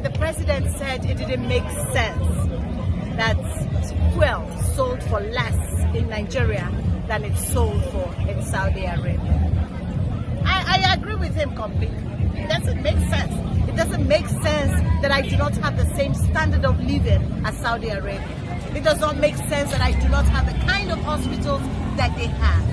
when the president said it didn't make sense that fuel sold for less in Nigeria than it's sold for in Saudi Arabia. I agree with him completely. It doesn't make sense. It doesn't make sense that I do not have the same standard of living as Saudi Arabia. It does not make sense that I do not have the kind of hospitals that they have.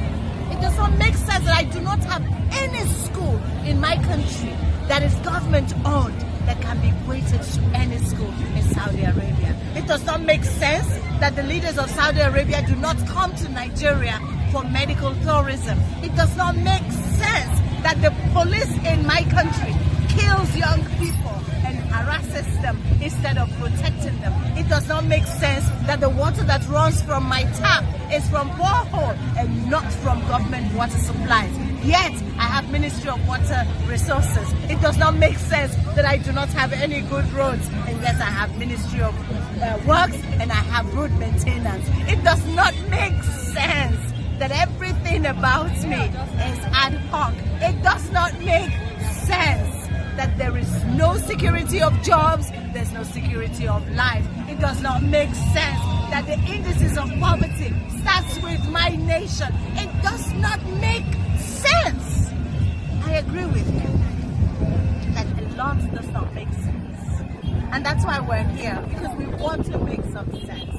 It does not make sense that I do not have any school in my country that is government owned that can be equated to any school in Saudi Arabia. It does not make sense that the leaders of Saudi Arabia do not come to Nigeria for medical tourism. It does not make sense that the police in my country kills young people and harasses them instead of protecting them. It does not make sense that the water that runs from my tap is from borehole and not from government water supplies. Yet, I have Ministry of Water Resources. It does not make sense that I do not have any good roads, and yet I have Ministry of Works and I have road maintenance. It does not make sense that everything about me is ad hoc. It does not make sense that there is no security of jobs, there's no security of life. It does not make sense that the indices of poverty starts with my nation. It does not make sense. I agree with him that a lot does not make sense. And that's why we're here, because we want to make some sense.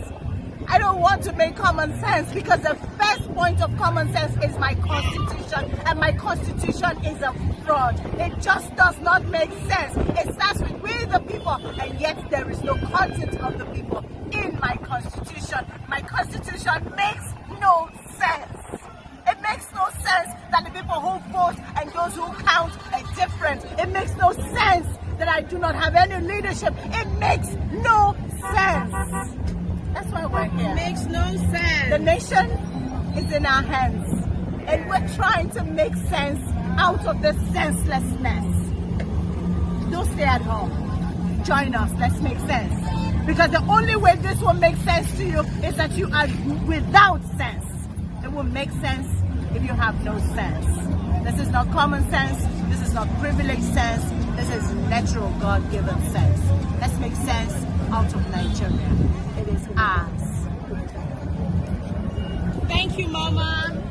I don't want to make common sense because the first point of common sense is my constitution, and my constitution is a fraud. It just does not make sense. It starts with we the people, and yet there is no content of the people in my constitution. My constitution makes no sense. It makes no sense that the people who vote and those who count are different. It makes no sense that I do not have any leadership. It makes no sense. That's why we're here. It makes no sense. The nation is in our hands, and we're trying to make sense out of this senselessness. Don't stay at home. Join us. Let's make sense. Because the only way this will make sense to you is that you are without sense. It will make sense if you have no sense. This is not common sense. This is not privileged sense. This is natural God-given sense. Let's make sense out of Nigeria. It is ours. Thank you, Mama.